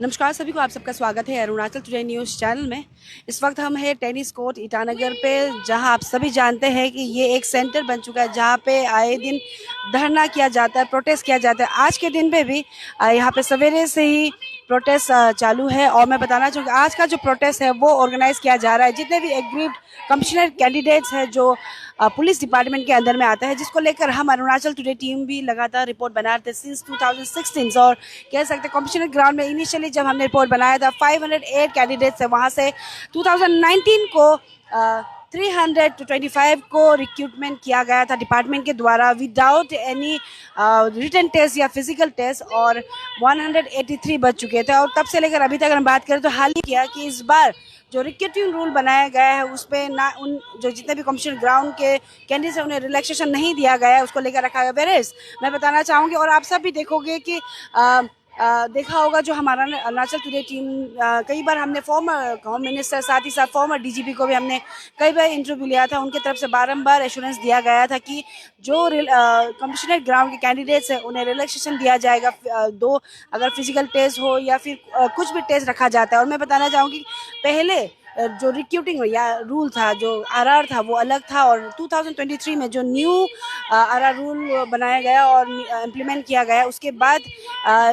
नमस्कार सभी को, आप सबका स्वागत है अरुणाचल टुडे न्यूज़ चैनल में। इस वक्त हम हैं टेनिस कोर्ट ईटानगर पे, जहां आप सभी जानते हैं कि ये एक सेंटर बन चुका है जहां पे आए दिन धरना किया जाता है, प्रोटेस्ट किया जाता है। आज के दिन पे भी यहाँ पे सवेरे से ही प्रोटेस्ट चालू है। और मैं बताना चाहूँगी आज का जो प्रोटेस्ट है वो ऑर्गेनाइज किया जा रहा है। जितने भी एग्रीड कमिश्नर कैंडिडेट्स हैं जो पुलिस डिपार्टमेंट के अंदर में आता है, जिसको लेकर हम अरुणाचल टुडे टीम भी लगातार रिपोर्ट बना रहे थे सिंस 2016। और कह सकते हैं कमिश्नर ग्राउंड में इनिशियली जब हमने रिपोर्ट बनाया था 508 कैंडिडेट्स है, वहाँ से 2019 को 325 को रिक्रूटमेंट किया गया था डिपार्टमेंट के द्वारा विदाउट एनी रिटन टेस्ट या फिजिकल टेस्ट, और 183 बच चुके थे। और तब से लेकर अभी तक हम बात करें तो हाल ही किया कि इस बार जो रिक्रूटिंग रूल बनाया गया है उस पर ना उन जो जितने भी कमिश्नर ग्राउंड के कैंडिडेट्स हैं उन्हें रिलैक्सेशन नहीं दिया गया है, उसको लेकर रखा गया। वेरेस मैं बताना चाहूँगी और आप सब भी देखोगे कि देखा होगा जो हमारा अरुणाचल टुडे टीम कई बार हमने फॉर्मर होम मिनिस्टर साथ ही साथ फॉर्मर डीजीपी को भी हमने कई बार इंटरव्यू लिया था। उनके तरफ से बारंबार एश्योरेंस दिया गया था कि जो कमिश्नर ग्राउंड के कैंडिडेट्स हैं उन्हें रिलैक्सेशन दिया जाएगा, दो अगर फिजिकल टेस्ट हो या फिर कुछ भी टेस्ट रखा जाता है। और मैं बताना चाहूँगी पहले जो रिक्रूटिंग या रूल था, जो आरआर था, वो अलग था। और 2023 में जो न्यू आरआर रूल बनाया गया और इम्प्लीमेंट किया गया, उसके बाद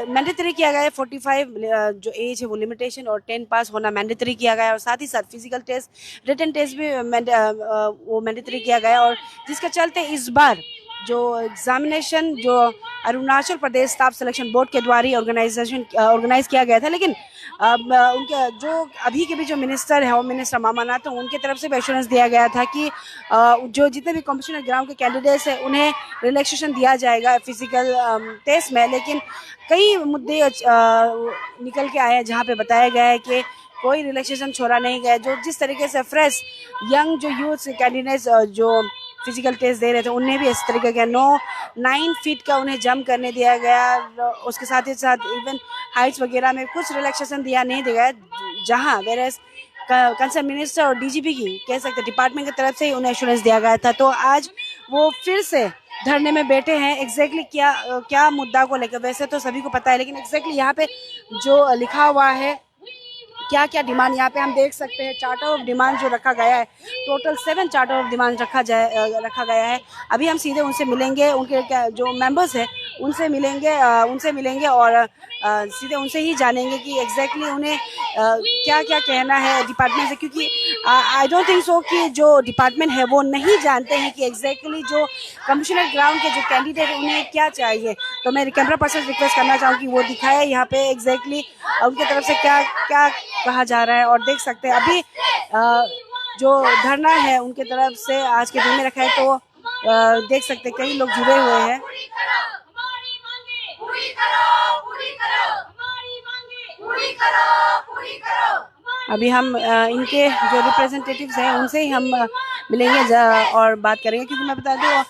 मैंडेटरी किया गया है 45 जो एज है वो लिमिटेशन, और 10 पास होना मैंडेटरी किया गया है। और साथ ही साथ फिजिकल टेस्ट रिटन टेस्ट भी वो मैंडेटरी किया गया। और जिसके चलते इस बार जो एग्जामिनेशन जो Arunachal Pradesh staff selection board के द्वारा ऑर्गेनाइज किया गया था, लेकिन उनके जो अभी के भी जो मिनिस्टर है होम मिनिस्टर मामा नाथ, तो उनकी तरफ से भी एश्योरेंस दिया गया था कि जो जितने भी कमिश्नर ग्राउंड के कैंडिडेट्स हैं उन्हें रिलैक्सेशन दिया जाएगा फिजिकल टेस्ट में। लेकिन कई मुद्दे निकल के आए हैं जहाँ पे बताया गया है कि कोई रिलैक्सेशन छोड़ा नहीं गया। जो जिस तरीके से फ्रेश यंग जो यूथ कैंडिडेट्स जो फिजिकल टेस्ट दे रहे थे उन्हें भी इस तरीके का 9 फीट का उन्हें जंप करने दिया गया। उसके साथ ही साथ इवन हाइट्स वगैरह में कुछ रिलैक्सेशन दिया नहीं दिया गया, जहां वेरेस कंसर्न मिनिस्टर और डीजीपी की कह सकते डिपार्टमेंट की तरफ से ही उन्हें एश्योरेंस दिया गया था। तो आज वो फिर से धरने में बैठे हैं। एग्जैक्टली क्या मुद्दा को लेकर वैसे तो सभी को पता है, लेकिन एग्जैक्टली यहाँ पे जो लिखा हुआ है क्या क्या डिमांड यहाँ पे हम देख सकते हैं। चार्टर ऑफ डिमांड जो रखा गया है, टोटल 7 चार्टर ऑफ डिमांड रखा गया है। अभी हम सीधे उनसे मिलेंगे, उनके जो मेंबर्स हैं उनसे मिलेंगे और सीधे उनसे ही जानेंगे कि एग्जैक्टली उन्हें क्या क्या कहना है डिपार्टमेंट से, क्योंकि आई डोंट थिंक सो कि जो डिपार्टमेंट है वो नहीं जानते हैं कि एग्जैक्टली जो कमिश्नर ग्राउंड के जो कैंडिडेट है उन्हें क्या चाहिए। तो मैं कैमरा पर्सन रिक्वेस्ट करना चाहूँगी वो दिखाए यहाँ पे एग्जैक्टली उनकी तरफ से क्या क्या कहा जा रहा है। और देख सकते हैं अभी जो धरना है उनके तरफ से आज के दिन में रखा है, तो देख सकते हैं कई लोग जुड़े हुए हैं। अभी हम इनके जो रिप्रेजेंटेटिव्स हैं उनसे ही हम मिलेंगे और बात करेंगे, क्योंकि मैं बता दूँ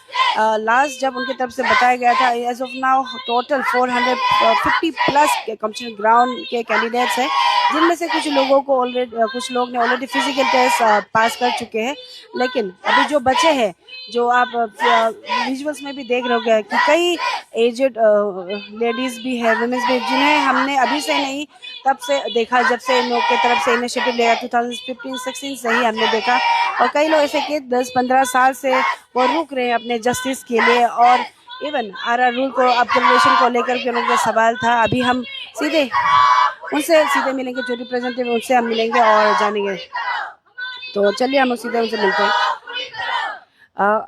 लास्ट जब उनकी तरफ से बताया गया था as of now total 450 plus commissioner ground के कैंडिडेट्स हैं, जिनमें से कुछ लोगों को कुछ लोग ने ऑलरेडी फिजिकल टेस्ट पास कर चुके हैं। लेकिन अभी जो बचे हैं, जो आप विजुअल्स में भी देख रहे होंगे कि कई एजेड लेडीज़ भी है, वुमेन्स भी, जिन्हें हमने अभी से नहीं तब से देखा जब से इन लोग की तरफ से इनिशिएटिव लिया 2015-16 से ही हमने देखा। और कई लोग ऐसे कि 10-15 साल से वो रुक रहे हैं अपने जस्टिस के लिए। और इवन आरआर रूल को अपग्रेडेशन को लेकर के उनका सवाल था। अभी हम सीधे मिलेंगे, जो रिप्रेजेंटेटिव उनसे हम मिलेंगे और जानेंगे। तो चलिए हम सीधे उनसे मिलते हैं।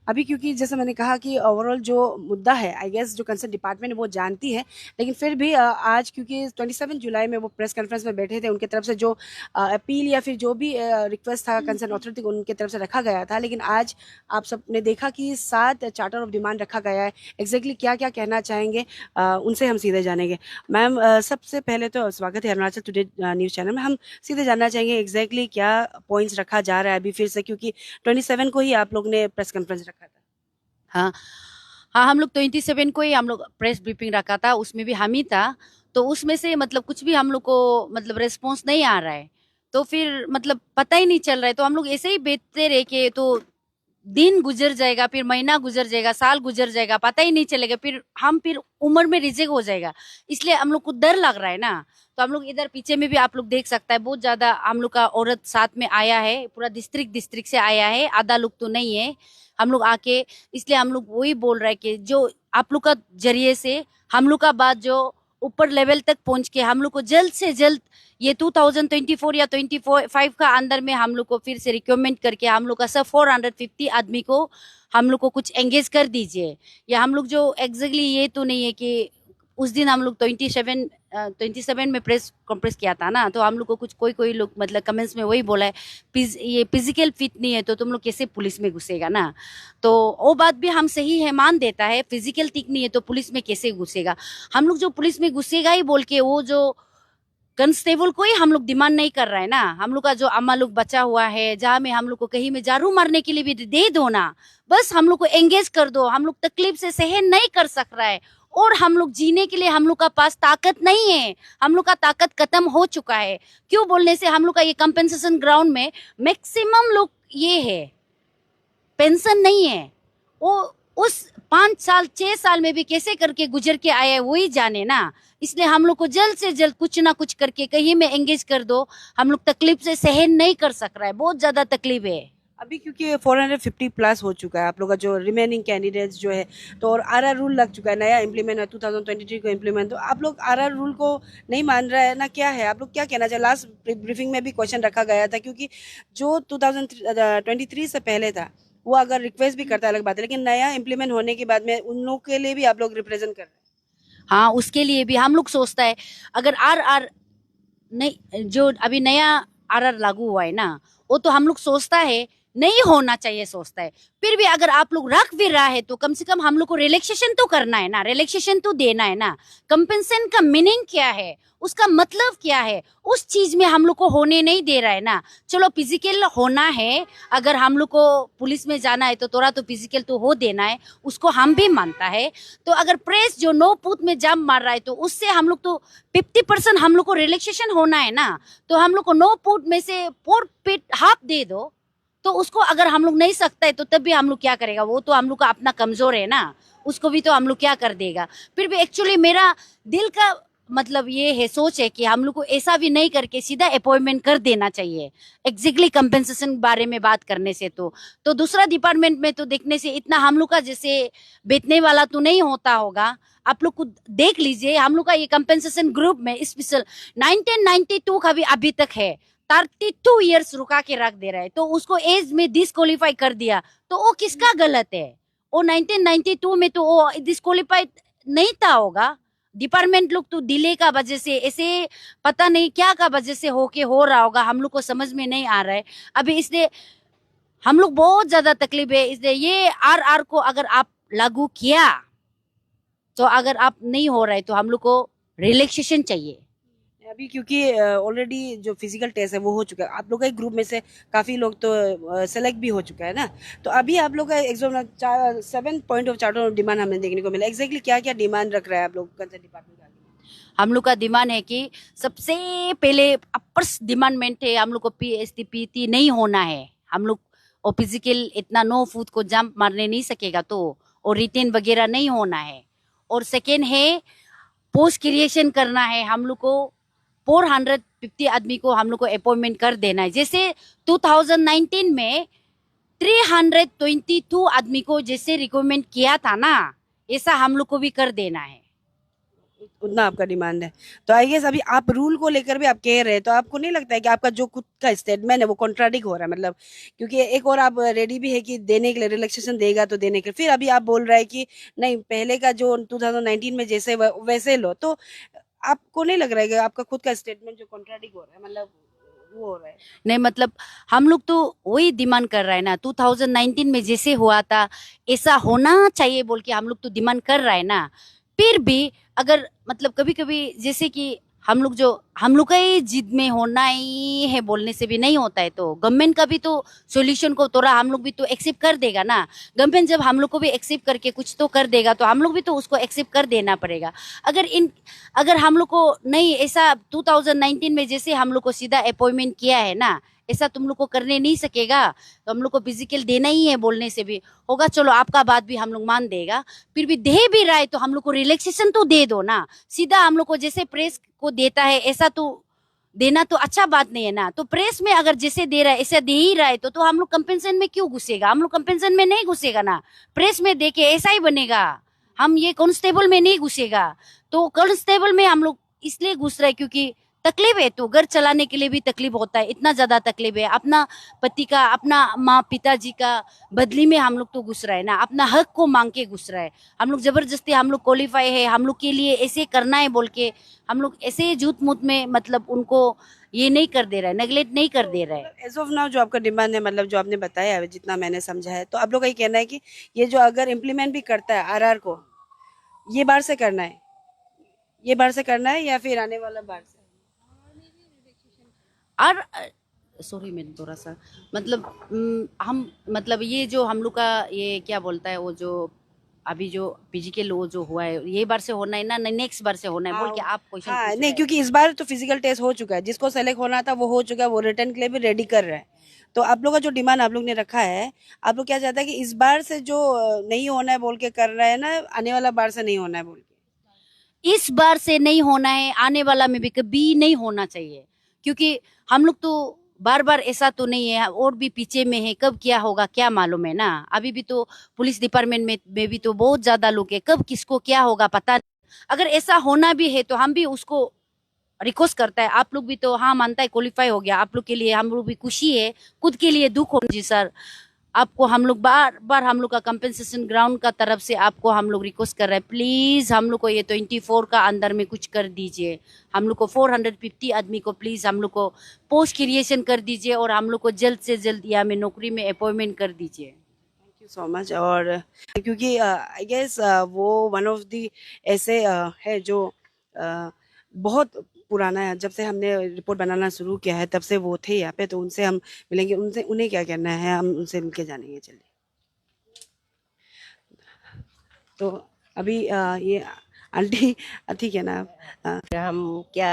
अभी क्योंकि जैसे मैंने कहा कि ओवरऑल जो मुद्दा है आई गेस जो कंसर्न डिपार्टमेंट वो जानती है, लेकिन फिर भी आज क्योंकि 27 जुलाई में वो प्रेस कॉन्फ्रेंस में बैठे थे, उनके तरफ से जो अपील या फिर जो भी रिक्वेस्ट था कंसर्न अथॉरिटी को उनके तरफ से रखा गया था। लेकिन आज आप सब ने देखा कि 7 चार्टर ऑफ डिमांड रखा गया है। एग्जैक्टली क्या क्या कहना चाहेंगे उनसे हम सीधे जानेंगे। मैम सबसे पहले तो स्वागत है अरुणाचल टुडे न्यूज़ चैनल में। हम सीधे जानना चाहेंगे एग्जैक्टली क्या पॉइंट्स रखा जा रहा है अभी फिर से, क्योंकि 27 को ही आप लोग ने प्रेस कॉन्फ्रेंस रखा था। हाँ हाँ, हम लोग 27 को ही हम लोग प्रेस ब्रीफिंग रखा था, उसमें भी हम ही था। तो उसमें से मतलब कुछ भी हम लोग को मतलब रेस्पॉन्स नहीं आ रहा है, तो फिर मतलब पता ही नहीं चल रहा है। तो हम लोग ऐसे ही बेचते रहे कि तो दिन गुजर जाएगा, फिर महीना गुजर जाएगा, साल गुजर जाएगा, पता ही नहीं चलेगा, फिर उम्र में रिजेक्ट हो जाएगा। इसलिए हम लोग को डर लग रहा है ना। तो हम लोग इधर पीछे में भी आप लोग देख सकता है, बहुत ज्यादा हम लोग का औरत साथ में आया है, पूरा डिस्ट्रिक्ट से आया है, आधा लोग तो नहीं है हम लोग आके। इसलिए हम लोग वही बोल रहे हैं कि जो आप लोग का जरिए से हम लोग का बात जो ऊपर लेवल तक पहुंच के हम लोग को जल्द से जल्द ये 2024 या 25 का अंदर में हम लोग को फिर से रिक्वायरमेंट करके हम लोग का सब 450 आदमी को हम लोग को कुछ एंगेज कर दीजिए। या हम लोग जो एग्जैक्टली ये तो नहीं है कि उस दिन हम लोग 27 में प्रेस कॉन्फ्रेंस किया था ना, तो हम लोग को कुछ कोई लोग मतलब कमेंट्स में वही बोला है, ये फिजिकल फिट नहीं है तो तुम लोग कैसे पुलिस में घुसेगा ना। तो वो बात भी हम सही है, मान देता है, फिजिकल ठीक नहीं है तो पुलिस में कैसे घुसेगा। हम लोग जो पुलिस में घुसेगा ही बोल के वो जो कंस्टेबल को ही हम लोग डिमांड नहीं कर रहा है ना। हम लोग का जो अम्मा लोग बचा हुआ है, जहाँ में हम लोग को कहीं में झाड़ू मारने के लिए भी दे दो ना, बस हम लोग को एंगेज कर दो। हम लोग तकलीफ से सहन नहीं कर सक रहा है और हम लोग जीने के लिए हम लोग का पास ताकत नहीं है, हम लोग का ताकत खत्म हो चुका है। क्यों बोलने से हम लोग का ये कंपेंसेशन ग्राउंड में मैक्सिमम लोग ये है, पेंशन नहीं है, वो उस 5 साल 6 साल में भी कैसे करके गुजर के आए वही जाने ना। इसलिए हम लोग को जल्द से जल्द कुछ ना कुछ करके कहीं में एंगेज कर दो। हम लोग तकलीफ से सहन नहीं कर सक रहा है, बहुत ज्यादा तकलीफ है अभी, क्योंकि 450 प्लस हो चुका है आप लोग का जो रिमेनिंग कैंडिडेट्स जो है, तो और आरआर रूल लग चुका है, नया इम्प्लीमेंट है 2023 को इम्प्लीमेंट। तो आप लोग आरआर रूल को नहीं मान रहे हैं ना, क्या है आप लोग क्या कहना चाहिए? लास्ट ब्रीफिंग में भी क्वेश्चन रखा गया था, क्योंकि जो 2023 से पहले था वो अगर रिक्वेस्ट भी करता है अलग बात है, लेकिन नया इम्प्लीमेंट होने के बाद में उन लोगों के लिए भी आप लोग रिप्रेजेंट कर रहे हैं। हाँ, उसके लिए भी हम लोग सोचता है अगर आर नहीं, जो अभी नया आर लागू हुआ है ना, वो तो हम लोग सोचता है नहीं होना चाहिए, सोचता है। फिर भी अगर आप लोग रख भी रहा है तो कम से कम हम लोग को रिलैक्सेशन तो करना है ना, रिलैक्सेशन तो देना है ना। कंपेंसेशन का मीनिंग क्या है, उसका मतलब क्या है, उस चीज में हम लोग को होने नहीं दे रहा है ना। चलो फिजिकल होना है, अगर हम लोग को पुलिस में जाना है तो थोड़ा तो फिजिकल तो हो देना है, उसको हम भी मानता है। तो अगर प्रेस जो 9 फुट में जंप मार रहा है तो उससे हम लोग तो 50% हम लोग को रिलैक्सेशन होना है ना। तो हम लोग को 9 फुट में से 4 फीट हाफ दे दो, तो उसको अगर हम लोग नहीं सकता है तो तब भी हम लोग क्या करेगा, वो तो हम लोग का अपना कमजोर है ना, उसको भी तो हम लोग क्या कर देगा। फिर भी एक्चुअली मेरा दिल का मतलब ये है, सोच है कि हम लोग को ऐसा भी नहीं करके सीधा अपॉइंटमेंट कर देना चाहिए एग्जैक्टली कंपेंसेशन बारे में बात करने से। तो दूसरा डिपार्टमेंट में तो देखने से इतना हम लोग का जैसे बेचने वाला तो नहीं होता होगा। आप लोग को देख लीजिए, हम लोग का ये कंपेंसेशन ग्रुप में स्पेशल 1992 का भी अभी तक है, 32 ईयर्स रुका के रख दे रहा है, तो उसको एज में डिस्क्वालीफाई कर दिया, तो वो किसका गलत है? वो 1992 में तो वो डिस्क्वालीफाइड नहीं था होगा। डिपार्टमेंट लोग तो डिले का वजह से, ऐसे पता नहीं क्या का वजह से होके हो रहा होगा, हम लोग को समझ में नहीं आ रहा है अभी। इसलिए हम लोग बहुत ज्यादा तकलीफ है। इसलिए ये आर को अगर आप लागू किया तो अगर आप नहीं हो रहा है तो हम लोग को रिलैक्सेशन चाहिए अभी, क्योंकि ऑलरेडी जो फिजिकल टेस्ट है वो हो चुका है। आप लोग का एक ग्रुप में से काफी लोग तो सेलेक्ट भी हो चुका है ना। तो अभी आप लोग का exam 7 point of charter of demand हमें देखने को मिला। एग्जैक्टली क्या क्या डिमांड रख रहा है आप लोग कंसर्न डिपार्टमेंट का? हम लोग का डिमांड है कि सबसे पहले अपर डिमांडमेंट है, हम लोग को पीएसटी पीटी नहीं होना है। हम लोग और फिजिकल इतना 9 फुट को जंप मारने नहीं सकेगा तो, और रिटेन वगैरह नहीं होना है। और सेकेंड है पोस्ट क्रिएशन करना है, हम लोग को 450 आदमी को हम लोग को अपॉइंटमेंट कर देना है। जैसे 2019 में 322 आदमी को जैसे रिकमेंड किया था ना, ऐसा हम लोग को भी कर देना है। उतना आपका डिमांड है। तो आई गेस अभी आप रूल को लेकर भी आप कह रहे हैं, तो आपको नहीं लगता है कि आपका जो खुद का स्टेटमेंट है वो कॉन्ट्राडिक्ट हो रहा है? मतलब क्योंकि एक और आप रेडी भी है कि देने के लिए, रिलैक्सेशन देगा तो देने के लिए, फिर अभी आप बोल रहे हैं कि नहीं, पहले का जो 2019 में जैसे वैसे लो। तो आपको नहीं लग रहा है कि आपका खुद का स्टेटमेंट जो कॉन्ट्राडिक्ट हो रहा है, मतलब वो हो रहा है? नहीं, मतलब हम लोग तो वही डिमांड कर रहा है ना, 2019 में जैसे हुआ था ऐसा होना चाहिए बोल के हम लोग तो डिमांड कर रहा है ना। फिर भी अगर मतलब कभी कभी जैसे कि हम लोग का ही जिद में होना ही है बोलने से भी नहीं होता है, तो गवर्नमेंट का भी तो सॉल्यूशन को थोड़ा हम लोग भी तो एक्सेप्ट कर देगा ना। गवर्नमेंट जब हम लोग को भी एक्सेप्ट करके कुछ तो कर देगा तो हम लोग भी तो उसको एक्सेप्ट कर देना पड़ेगा। अगर हम लोग को नहीं ऐसा 2019 में जैसे हम लोग को सीधा अपॉइंटमेंट किया है ना, ऐसा तुम लोग को करने नहीं सकेगा, तो हम लोग को फिजिकल देना ही है, बोलने से भी होगा, चलो आपका बात भी हम लोग मान देगा। फिर भी दे भी रहा है तो हम लोग को रिलैक्सेशन तो दे दो ना। सीधा हम लोग को जैसे प्रेस को देता है ऐसा तो देना तो अच्छा बात नहीं है ना। तो प्रेस में अगर जैसे दे रहा है ऐसा दे ही रहा है तो हम लोग कंपेंसेशन में क्यों घुसेगा? हम लोग कंपेंसेशन में नहीं घुसेगा ना। प्रेस में देके ऐसा ही बनेगा, हम ये कांस्टेबल में नहीं घुसेगा। तो कांस्टेबल में हम लोग इसलिए घुस रहे हैं क्योंकि तकलीफ है, तो घर चलाने के लिए भी तकलीफ होता है, इतना ज्यादा तकलीफ है। अपना पति का, अपना माँ पिताजी का बदली में हम लोग तो घुस रहे हैं ना, अपना हक को मांग के घुस रहे हैं। हम लोग जबरदस्ती, हम लोग क्वालिफाई है, हम लोग के लिए ऐसे करना है बोल के हम लोग ऐसे झूठ मूठ में मतलब उनको ये नहीं कर दे रहा है, नेगलेक्ट नहीं कर दे रहा है। एज ऑफ नाउ जो आपका डिमांड है, मतलब जो आपने बताया है, जितना मैंने समझा है, तो आप लोग का ये कहना है कि ये जो अगर इम्प्लीमेंट भी करता है आरआर को, ये बार से करना है, ये बार से करना है या फिर आने वाला बार से? और सॉरी मैंने थोड़ा सा मतलब हम मतलब ये जो हम लोग का ये क्या बोलता है वो जो अभी जो फिजिकल वो जो हुआ है ये बार से होना है ना, नेक्स्ट बार से होना है बोल के आप क्वेश्चन हाँ पूछ रहे नहीं, हैं। क्योंकि इस बार तो फिजिकल टेस्ट हो चुका है, जिसको सेलेक्ट होना था वो हो चुका है, वो रिटर्न के लिए भी रेडी कर रहा है। तो आप लोग का जो डिमांड आप लोग ने रखा है, आप लोग क्या चाहता है कि इस बार से जो नहीं होना है बोल के कर रहा है ना, आने वाला बार से नहीं होना है बोल के? इस बार से नहीं होना है, आने वाला में भी कभी नहीं होना चाहिए, क्योंकि हम लोग तो बार बार ऐसा तो नहीं है, और भी पीछे में है, कब क्या होगा क्या मालूम है ना। अभी भी तो पुलिस डिपार्टमेंट में भी तो बहुत ज्यादा लोग है, कब किसको क्या होगा पता नहीं। अगर ऐसा होना भी है तो हम भी उसको रिक्वेस्ट करता है, आप लोग भी तो हाँ मानता है क्वालिफाई हो गया, आप लोग के लिए हम लोग भी खुशी है, खुद के लिए दुख हो जी सर। आपको हम लोग बार बार हम लोग का कंपेंसेशन ग्राउंड का तरफ से आपको हम लोग रिक्वेस्ट कर रहे हैं, प्लीज हम लोग को ये 24 का अंदर में कुछ कर दीजिए। हम लोग को 450 आदमी को प्लीज हम लोग को पोस्ट क्रिएशन कर दीजिए और हम लोग को जल्द से जल्द यहाँ में नौकरी में अपॉइंटमेंट कर दीजिए। Thank you so much. और क्योंकि आई गेस वो वन ऑफ दी ऐसे है जो बहुत पुराना है, जब से हमने रिपोर्ट बनाना शुरू किया है तब से वो थे यहाँ पे, तो उनसे हम मिलेंगे, उनसे उन्हें क्या कहना है हम उनसे मिलके जानेंगे। चलिए, तो अभी ये आंटी ठीक है ना आप? हम क्या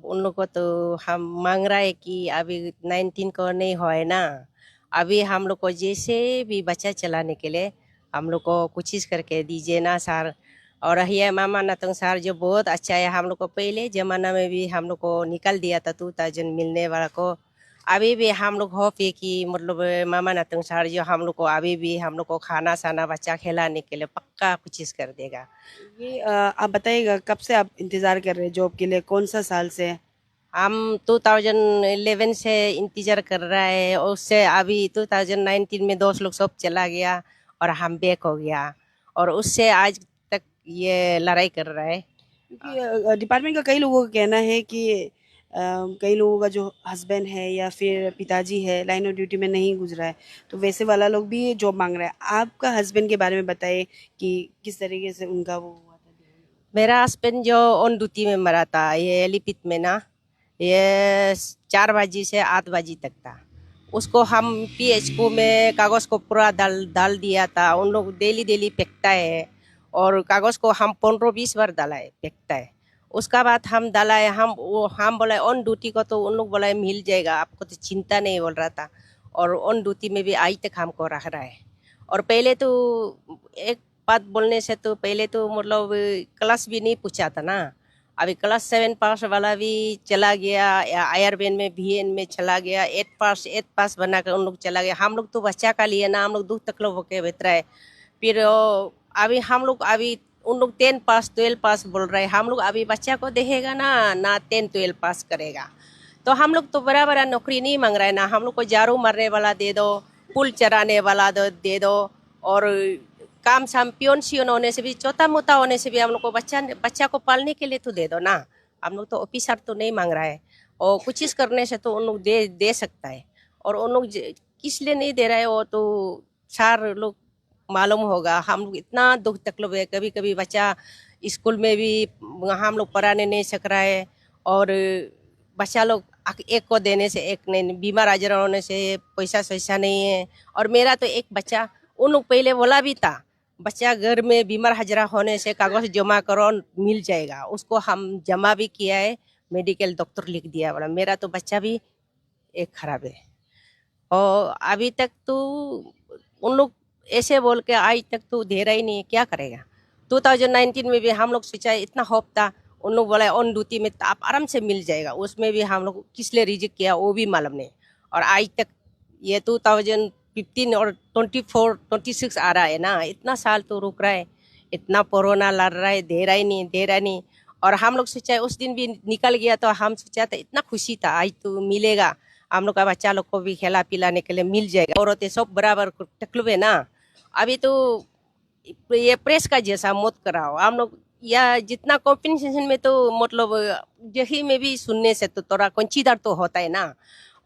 उन लोग को तो हम मांग रहा है कि अभी 19 को नहीं हो है ना, अभी हम लोग को जैसे भी बच्चा चलाने के लिए हम लोग को कोशिश करके दीजिए ना सर। और ये मामा नतंग सर जो बहुत अच्छा है, हम लोग को पहले जमाना में भी हम लोग को निकाल दिया था 2000 मिलने वाला को। अभी भी हम लोग होप है कि मतलब मामा नतंग सर जो हम लोग को अभी भी हम लोग को खाना साना बच्चा खिलाने के लिए पक्का कोशिश कर देगा। ये आप बताइएगा कब से आप इंतजार कर रहे हैं जॉब के लिए, कौन सा साल से? हम 2011 से इंतजार कर रहा है, और उससे अभी 2019 में दोस्त लोग सब चला गया और हम बैक हो गया, और उससे आज तक ये लड़ाई कर रहा है। क्योंकि डिपार्टमेंट का कई लोगों का कहना है कि कई लोगों का जो हस्बैंड है या फिर पिताजी है लाइन ऑफ ड्यूटी में नहीं गुजरा है, तो वैसे वाला लोग भी जॉब मांग रहा है। आपका हस्बैंड के बारे में बताइए कि किस तरीके से उनका वो हुआ था। मेरा हस्बैंड जो ऑन ड्यूटी में मरा था ये लिपित में ना, ये 4 बजे से 8 बजे तक था। उसको हम PHQ में कागज़ को पूरा डाल दिया था, उन लोग डेली फेंकता है, और कागज़ को हम 15-20 बार डाला है, फेंकता है। उसका बाद हम डाला है, हम बोला ऑन ड्यूटी को, तो उन लोग बोला मिल जाएगा आपको, तो चिंता नहीं बोल रहा था। और ऑन ड्यूटी में भी आज तक हमको रख रहा है। और पहले तो एक बात बोलने से तो पहले तो मतलब क्लास भी नहीं पूछा था ना, अभी क्लास 7 पास वाला भी चला गया, IRBN में VN में चला गया, 8 पास बना कर उन लोग चला गया। हम लोग तो बच्चा का लिए ना, हम लोग दुख तकलीफ होके बेहतर है। फिर अभी हम लोग अभी उन लोग 10 पास 12 पास बोल रहे हैं, हम लोग अभी बच्चा को देखेगा ना 10 12 पास करेगा। तो हम लोग तो बड़ा बड़ा नौकरी नहीं मांग रहे ना, हम लोग को झाड़ू मारने वाला दे दो, पुल चराने वाला दे दो, और काम शाम पियोन शियोन होने से भी, छोटा मोटा होने से भी हम लोग को बच्चा को पालने के लिए तो दे दो ना। हम लोग तो ऑफिसर तो नहीं मांग रहा है, और कुछ चीज़ करने से तो उन लोग दे सकता है। और उन लोग किस लिए नहीं दे रहा है वो तो 4 लोग मालूम होगा। हम लोग इतना दुख तकलीफ है, कभी कभी बच्चा स्कूल में भी हम लोग पढ़ाने नहीं सक रहा है, और बच्चा लोग एक को देने से एक नहीं, बीमार आजर होने से पैसा नहीं है। और मेरा तो एक बच्चा उन लोग पहले बोला भी था, बच्चा घर में बीमार हाजरा होने से कागज जमा करो मिल जाएगा, उसको हम जमा भी किया है, मेडिकल डॉक्टर लिख दिया बोला। मेरा तो बच्चा भी एक खराब है। और अभी तक तो उन लोग ऐसे बोल के आज तक तो दे रहा ही नहीं है, क्या करेगा। 2019 में भी हम लोग सोचा इतना होप था, उन लोग बोला ऑन ड्यूटी में आप आराम से मिल जाएगा, उसमें भी हम लोग किस लिए रिजेक्ट किया वो भी मालूम नहीं। और आज तक ये 2015 और 24 26 आ रहा है ना, इतना साल तो रुक रहा है, इतना कोरोना लड़ रहा है, दे रहा ही नहीं, दे रहा नहीं। और हम लोग सोचा उस दिन भी निकल गया तो हम सोचा था इतना खुशी था आज तो मिलेगा, हम लोग का बच्चा लोग को भी खिला पिलाने के लिए मिल जाएगा। औरतें सब बराबर तकलीफ है ना। अभी तो ये प्रेस का जैसा मत कराओ हम लोग, या जितना कॉम्पिटिशन में तो मतलब यही में भी सुनने से तो थोड़ा कंसीडर तो होता है ना,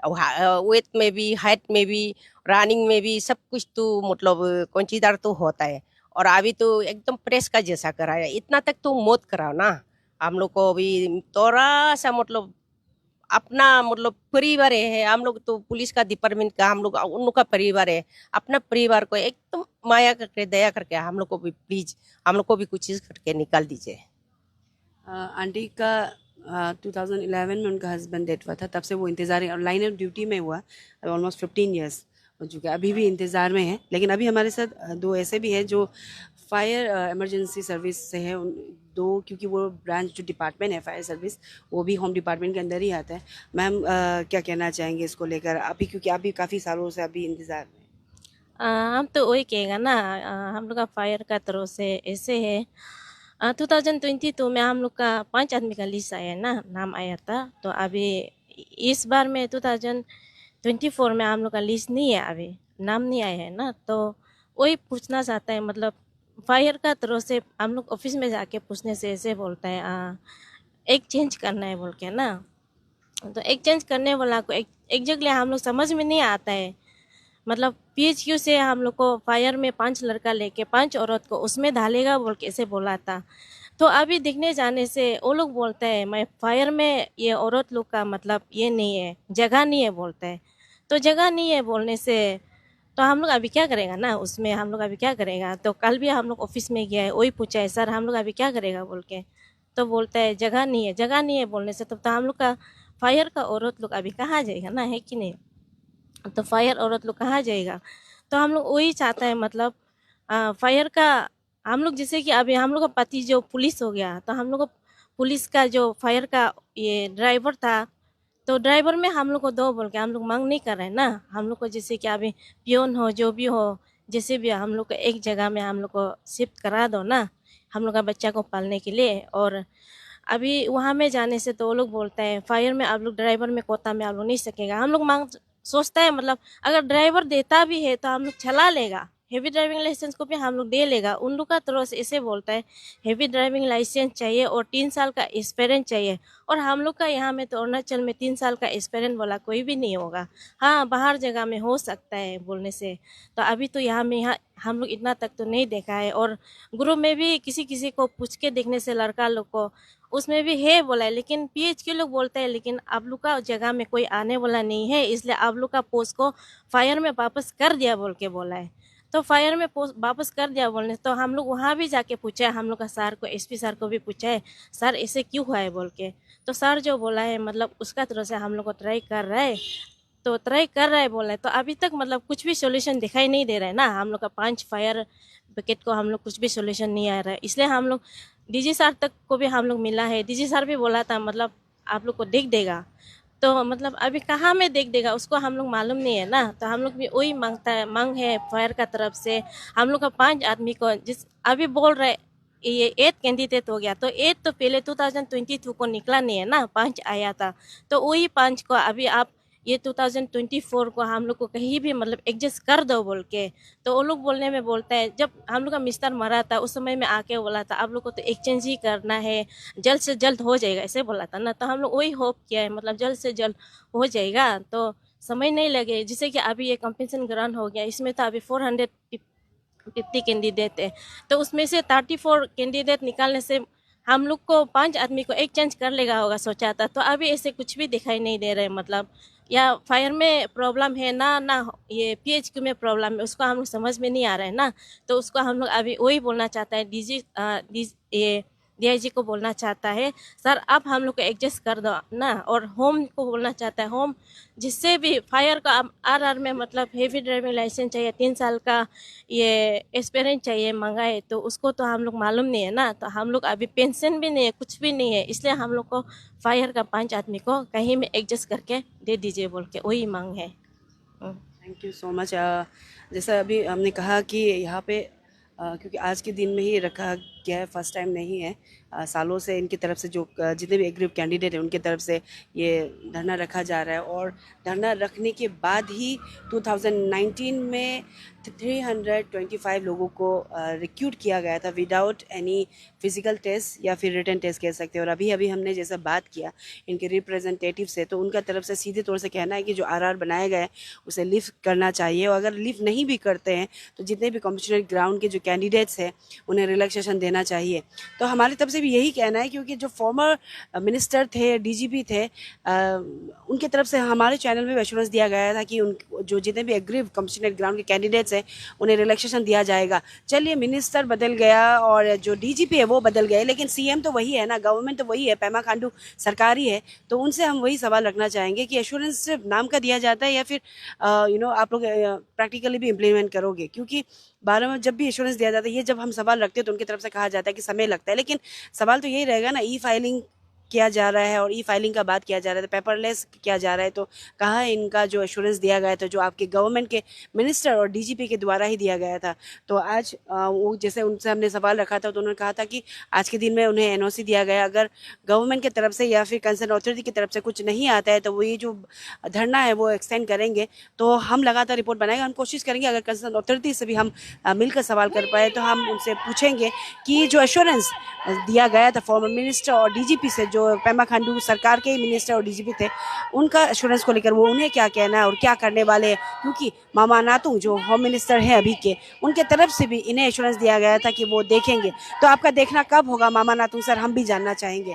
वेट में भी, हाइट में भी, रनिंग में भी, सब कुछ तो मतलब कंसीडर तो होता है। और अभी तो एकदम प्रेस का जैसा कराया, इतना तक तो मत कराओ ना। हम लोग को भी थोड़ा सा मतलब अपना मतलब परिवार है, हम लोग तो पुलिस का डिपार्टमेंट का हम लोग उन लोग का परिवार है, अपना परिवार को एकदम माया करके दया करके हम लोग को भी प्लीज हम लोग को भी कुछ चीज करके निकाल दीजिए। आंटी का 2011 में उनका हस्बैंड डेथ हुआ था, तब से वो इंतज़ार लाइन ऑफ ड्यूटी में हुआ, ऑलमोस्ट 15 ईयर्स हो चुके हैं, अभी भी इंतज़ार में है। लेकिन अभी हमारे साथ दो ऐसे भी हैं जो फायर इमरजेंसी सर्विस से है, दो, क्योंकि वो ब्रांच जो डिपार्टमेंट है फायर सर्विस वो भी होम डिपार्टमेंट के अंदर ही आता है। मैम क्या कहना चाहेंगे इसको लेकर अभी, क्योंकि अभी काफ़ी सालों से अभी इंतज़ार में? हम तो वही कहेगा ना, हम लोग का फायर का तरफ से ऐसे है। 2022 में हम लोग का 5 आदमी का लिस्ट आया ना, नाम आया था। तो अभी इस बार में 2024 में हम लोग का लिस्ट नहीं है, अभी नाम नहीं आया है ना। तो वही पूछना चाहता है, मतलब फायर का तरफ से हम लोग ऑफिस में जाके पूछने से ऐसे बोलता है एक चेंज करना है बोल के ना। तो एक चेंज करने वाला को एग्जैक्टली हम लोग समझ में नहीं आता है। मतलब PHQ से हम लोग को फायर में 5 लड़का लेके 5 औरत को उसमें डालेगा बोल के ऐसे बोला था। तो अभी देखने जाने से वो लोग बोलते हैं मैं फायर में ये औरत लोग का मतलब ये नहीं है, जगह नहीं है बोलते हैं। तो जगह नहीं है बोलने से तो हम लोग अभी क्या करेगा ना, उसमें हम लोग अभी क्या करेगा। तो कल भी हम लोग ऑफिस में गया है, वही पूछा है सर हम लोग अभी क्या करेगा बोल के। तो बोलता है जगह नहीं है, जगह नहीं है बोलने से तो हम लोग का फायर का औरत लोग अभी कहाँ जाएगा ना, है कि नहीं। तो फायर औरत लोग कहाँ जाएगा। तो हम लोग वही चाहता है, मतलब फायर का हम लोग जैसे कि अभी हम लोग का पति जो पुलिस हो गया, तो हम लोग को पुलिस का जो फायर का ये ड्राइवर था, तो ड्राइवर में हम लोग को दो बोल के हम लोग मांग नहीं कर रहे हैं ना। हम लोग को जैसे कि अभी पियोन हो जो भी हो, जैसे भी हम लोग को एक जगह में हम लोग को शिफ्ट करा दो ना, हम लोग का बच्चा को पालने के लिए। और अभी वहाँ में जाने से तो वो लोग बोलते हैं फायर में आप लोग ड्राइवर में कोटा में आप लोग नहीं सकेगा। हम लोग मांग सोचता है मतलब अगर ड्राइवर देता भी है तो हम लोग चला लेगा, हेवी ड्राइविंग लाइसेंस को भी हम लोग दे लेगा। उन लोग का तरफ से ऐसे बोलता है हेवी ड्राइविंग लाइसेंस चाहिए और 3 साल का एक्सपीरियंस चाहिए। और हम लोग का यहाँ में तो अरुणाचल में 3 साल का एक्सपीरियंस वाला कोई भी नहीं होगा। हाँ बाहर जगह में हो सकता है बोलने से, तो अभी तो यहाँ हम लोग इतना तक तो नहीं देखा है। और ग्रुप में भी किसी किसी को पूछ के देखने से लड़का लोग को उसमें भी है बोला है, लेकिन PHQ लोग बोलते हैं लेकिन आप लोग का जगह में कोई आने वाला नहीं है, इसलिए आप लोग का पोस्ट को फायर में वापस कर दिया बोल के बोला है। तो फायर में पोस्ट वापस कर दिया बोलने तो हम लोग वहाँ भी जाके पूछा है, हम लोग का सर को SP सर को भी पूछा है सर ऐसे क्यों हुआ है बोल के। तो सर जो बोला है मतलब उसका तरफ से हम लोग को ट्राई कर रहा है, तो ट्राई कर रहा है बोला है। तो अभी तक मतलब कुछ भी सोल्यूशन दिखाई नहीं दे रहा है ना। हम लोग का 5 फायर ब्रिगेड को हम लोग कुछ भी सोल्यूशन नहीं आ रहा है, इसलिए हम लोग DG सर तक को भी हम लोग मिला है। DG सर भी बोला था मतलब आप लोग को देख देगा, तो मतलब अभी कहाँ में देख देगा उसको हम लोग मालूम नहीं है ना। तो हम लोग भी वही मांग है फायर का तरफ से। हम लोग का 5 आदमी को जिस अभी बोल रहे ये 8 कैंडिडेट हो गया, तो 8 तो पहले 2022 को निकला नहीं है ना, 5 आया था। तो वही 5 को अभी आप ये 2024 को हम लोग को कहीं भी मतलब एडजस्ट कर दो बोल के। तो वो लोग बोलने में बोलता है जब हम लोग का मिस्टर मरा था उस समय में आके बोला था आप लोग को तो एक्सचेंज ही करना है, जल्द से जल्द हो जाएगा ऐसे बोला था ना। तो हम लोग वही होप किया है मतलब जल्द से जल्द हो जाएगा, तो समय नहीं लगे। जैसे कि अभी ये कंपेंसेशन ग्रांट हो गया, इसमें तो अभी 450 कैंडिडेट है, तो उसमें से 34 कैंडिडेट निकालने से हम लोग को 5 आदमी को एक्सचेंज कर लेगा होगा सोचा था। तो अभी ऐसे कुछ भी दिखाई नहीं दे रहा है, मतलब या फायर में प्रॉब्लम है ना ये PHQ में प्रॉब्लम है, उसको हम लोग समझ में नहीं आ रहा है ना। तो उसको हम लोग अभी वही बोलना चाहता है ये डीआईजी को बोलना चाहता है, सर आप हम लोग को एडजस्ट कर दो ना। और होम को बोलना चाहता है, होम जिससे भी फायर का आरआर में मतलब हेवी ड्राइविंग लाइसेंस चाहिए, 3 साल का ये एक्सपीरियंस चाहिए मंगाए, तो उसको तो हम लोग मालूम नहीं है ना। तो हम लोग अभी पेंशन भी नहीं है, कुछ भी नहीं है, इसलिए हम लोग को फायर का 5 आदमी को कहीं में एडजस्ट करके दे दीजिए बोल के वही मांग है। Thank you so much. जैसा अभी हमने कहा कि यहाँ पे क्योंकि आज के दिन में ही रखा गया है, फर्स्ट टाइम नहीं है। सालों से इनकी तरफ से जो जितने भी एग्रीव कैंडिडेट हैं उनकी तरफ से ये धरना रखा जा रहा है। और धरना रखने के बाद ही 2019 में 325 लोगों को रिक्रूट किया गया था विदाउट एनी फिजिकल टेस्ट या फिर रिटन टेस्ट कह सकते हैं। और अभी अभी हमने जैसा बात किया इनके रिप्रेजेंटेटिव से, तो उनका तरफ से सीधे तौर से कहना है कि जो आरआर बनाया गया है उसे लिफ्ट करना चाहिए, और अगर लिफ्ट नहीं भी करते हैं तो जितने भी कॉम्पिटिशनल ग्राउंड के जो कैंडिडेट्स हैं उन्हें रिलैक्सेशन देना चाहिए। तो हमारी तरफ से भी यही कहना है, क्योंकि जो फॉर्मर मिनिस्टर थे, डीजीपी थे, उनके तरफ से हमारे चैनल में एश्योरेंस दिया गया था कि उन जो जितने भी एग्रीव कॉम्पिटिशनल ग्राउंड के कैंडिडेट्स हैं उन्हें रिलैक्सेशन दिया जाएगा। चलिए मिनिस्टर बदल गया और जो डीजीपी है वो बदल गए, लेकिन सीएम तो वही है ना, गवर्नमेंट तो वही है, पेमा खांडू सरकार ही है। तो उनसे हम वही सवाल रखना चाहेंगे कि एश्योरेंस सिर्फ नाम का दिया जाता है या फिर आप लोग प्रैक्टिकली भी इम्प्लीमेंट करोगे? क्योंकि 12 में जब भी एश्योरेंस दिया जाता है, ये जब हम सवाल रखते हैं तो उनकी तरफ से कहा जाता है कि समय लगता है, लेकिन सवाल तो यही रहेगा ना, ई फाइलिंग किया जा रहा है और ई फाइलिंग का बात किया जा रहा है, तो पेपरलेस किया जा रहा है, तो कहाँ है इनका जो एश्योरेंस दिया गया था, जो आपके गवर्नमेंट के मिनिस्टर और डीजीपी के द्वारा ही दिया गया था। तो आज वो जैसे उनसे हमने सवाल रखा था तो उन्होंने कहा था कि आज के दिन में उन्हें एनओसी दिया गया, अगर गवर्नमेंट की तरफ से या फिर कंसर्न अथॉरिटी की तरफ से कुछ नहीं आता है तो वो ये जो धरना है वो एक्सटेंड करेंगे। तो हम लगातार रिपोर्ट बनाएंगे, हम कोशिश करेंगे अगर कंसर्न अथॉरिटी से भी हम मिलकर सवाल कर पाए तो हम उनसे पूछेंगे कि जो एश्योरेंस दिया गया था फॉर्मर मिनिस्टर और डीजीपी से, जो पेमा खांडू सरकार के ही मिनिस्टर और डीजीपी थे, उनका एश्योरेंस को लेकर वो उन्हें क्या कहना है और क्या करने वाले हैं। क्योंकि मामा नातू जो होम मिनिस्टर हैं अभी के, उनके तरफ से भी इन्हें एश्योरेंस दिया गया था कि वो देखेंगे। तो आपका देखना कब होगा मामा नातू सर, हम भी जानना चाहेंगे।